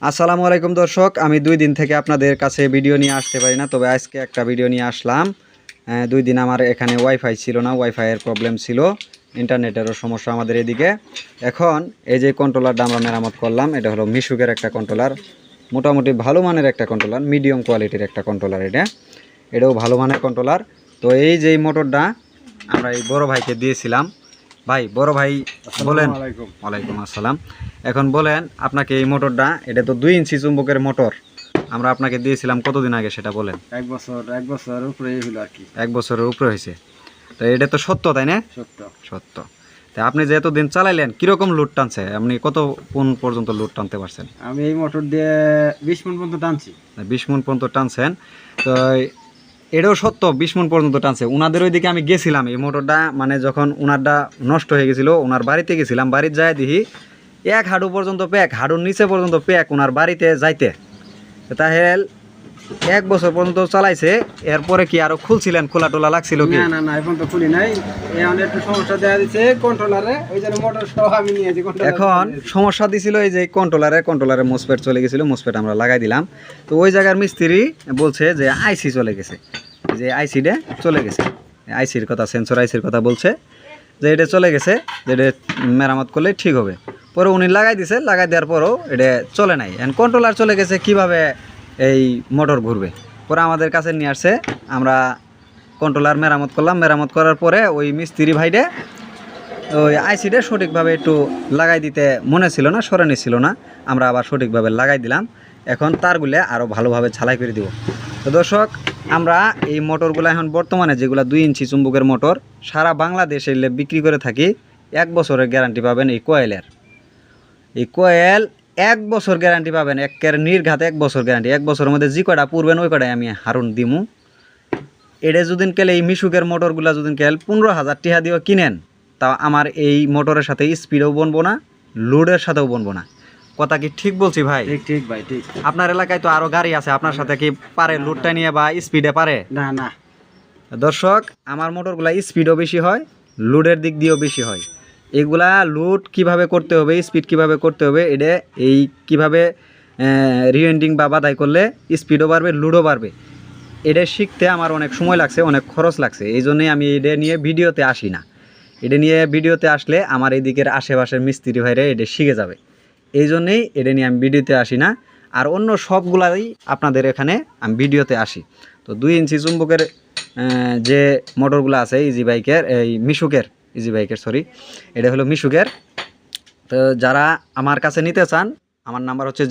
আসসালামু আলাইকুম দর্শক, আমি 2 দিন থেকে আপনাদের কাছে ভিডিও নিয়ে আসতে পারি না, তবে আজকে একটা ভিডিও নিয়ে আসলাম। 2 দিন আমার এখানে ওয়াইফাই ছিল না, ওয়াইফাইয়ের প্রবলেম ছিল, ইন্টারনেটেরও সমস্যা আমাদের এদিকে। এখন এই যে কন্ট্রোলারটা আমরা মেরামত করলাম, এটা হলো মিশুকের একটা কন্ট্রোলার, মোটামুটি ভালো মানের একটা কন্ট্রোলার, মিডিয়াম কোয়ালিটির একটা কন্ট্রোলার। এটাও ভালো মানের কন্ট্রোলার। তো এই যে মোটরটা আমরা এই বড় ভাইকে দিয়েছিলাম। ভাই, বড় ভাই বলেন। ওয়ালাইকুম আসসালাম। এখন বলেন, আপনাকে এই মোটরটা, এটা তো 2 ইঞ্চি চুম্বকের মোটর, আমরা আপনাকে দিয়েছিলাম কতদিন আগে সেটা বলেন। এক বছর উপরে হলো আর কি। 1 বছরের উপরে হয়েছে। তো এটা তো সত্য, তাই না? সত্য। তা আপনি যে এতদিন চালাইলেন, কিরকম লোড টানছে? আপনি কত কোন পর্যন্ত লোড টানতে পারছেন? আমি এই মোটর দিয়ে 20 মণ পর্যন্ত টানছি। 20 মণ পর্যন্ত টানছেন। তো এটাও সত্য, 20 মণ পর্যন্ত টানছে। ওনাদের ওইদিকে আমি গেছিলাম, এই মোটরটা মানে যখন ওনারটা নষ্ট হয়ে গেছিল, ওনার বাড়িতে গেছিলাম। বাড়িতে যায় দেখি 1 হাঁটু পর্যন্ত প্যাক, হাঁটুর নিচে পর্যন্ত প্যাক ওনার বাড়িতে যাইতে। তাহলে 1 বছর পর্যন্ত চালাইছে। এরপরে কি আরো খুলছিলেন? খোলা টোলা লাগছিল কি? না, এখন তো খুলি নাই। এখন একটু সমস্যা দেখা দিচ্ছে কন্ট্রোলারে, ওই জন্য মোটর সহ আমি নিয়েছি। এখন সমস্যা দিছিল এই যে কন্ট্রোলারে মোসপেট চলে গেছিল, মোসপেট আমরা লাগাই দিলাম। তো ওই জায়গার মিস্ত্রি বলছে যে আইসি চলে গেছে, যে আইসিটা চলে গেছে, আইসির কথা, সেন্সর আইসির কথা বলছে, যে এটা চলে গেছে, যে এটা মেরামত করলে ঠিক হবে। পরে উনি লাগাই দিছে, লাগাই দেওয়ার পরও এটা চলে নাই। এখন কন্ট্রোলার চলে গেছে, কিভাবে এই মোটর ঘুরবে? পরে আমাদের কাছে নিয়ে আসছে, আমরা কন্ট্রোলার মেরামত করলাম। মেরামত করার পরে ওই মিস্ত্রি ভাইডে ওই আইসিটা সঠিকভাবে একটু লাগাই দিতে মনে ছিল না, সরানি ছিল না, আমরা আবার সঠিকভাবে লাগাই দিলাম। এখন তারগুলো আরও ভালোভাবে ঝালাই করে দিব। তো দর্শক, আমরা এই মোটরগুলো এখন বর্তমানে যেগুলো 2 ইঞ্চি চুম্বকের মোটর সারা বাংলাদেশে বিক্রি করে থাকি। 1 বছরের গ্যারান্টি পাবেন এই কয়েলের। এই কয়েল 1 বছর গ্যারান্টি পাবেন, একের নির্ঘাত 1 বছর গ্যারান্টি। 1 বছরের মধ্যে যে কটা পুরবেন ওই কটাই আমি হারুন দিমু। এটা যদি কেলে এই মিশুকের মোটরগুলো যদি কেল 15,000 টাকা দিয়ে কিনেন, তা আমার এই মোটরের সাথে স্পিডও বনবো না, লোডের সাথেও বনবো না। কথা কি ঠিক বলছি ভাই? ঠিক ভাই, ঠিক। আপনার এলাকায় তো আরো গাড়ি আছে, আপনার সাথে কি পারে লোডটা নিয়ে বা স্পিডে পারে? না। দর্শক, আমার মোটরগুলা স্পিডও বেশি হয়, লোডের দিক দিয়েও বেশি হয়। এগুলা লোড কিভাবে করতে হবে, স্পিড কিভাবে করতে হবে, এটা এই কিভাবে রিওয়েন্ডিং বা বাধাই করলে স্পিডও বাড়বে, লোডও বাড়বে, এটা শিখতে আমার অনেক সময় লাগছে, অনেক খরচ লাগছে। এই জন্যই আমি এটা নিয়ে ভিডিওতে আসি না। এটা নিয়ে ভিডিওতে আসলে আমার এই দিকের আশেপাশের মিস্ত্রি ভাইরা এটা শিখে যাবে। এই জন্যেই এটা নিয়ে আমি ভিডিওতে আসি না। আর অন্য সবগুলাই আপনাদের এখানে আমি ভিডিওতে আসি। তো 2 ইঞ্চি চুম্বকের যে মোটরগুলো আছে ইজি বাইকের, এই মিশুকের, ইজি বাইকের সরি, এটা হলো মিশুকের। তো যারা আমার কাছে নিতে চান, আমার নাম্বার হচ্ছে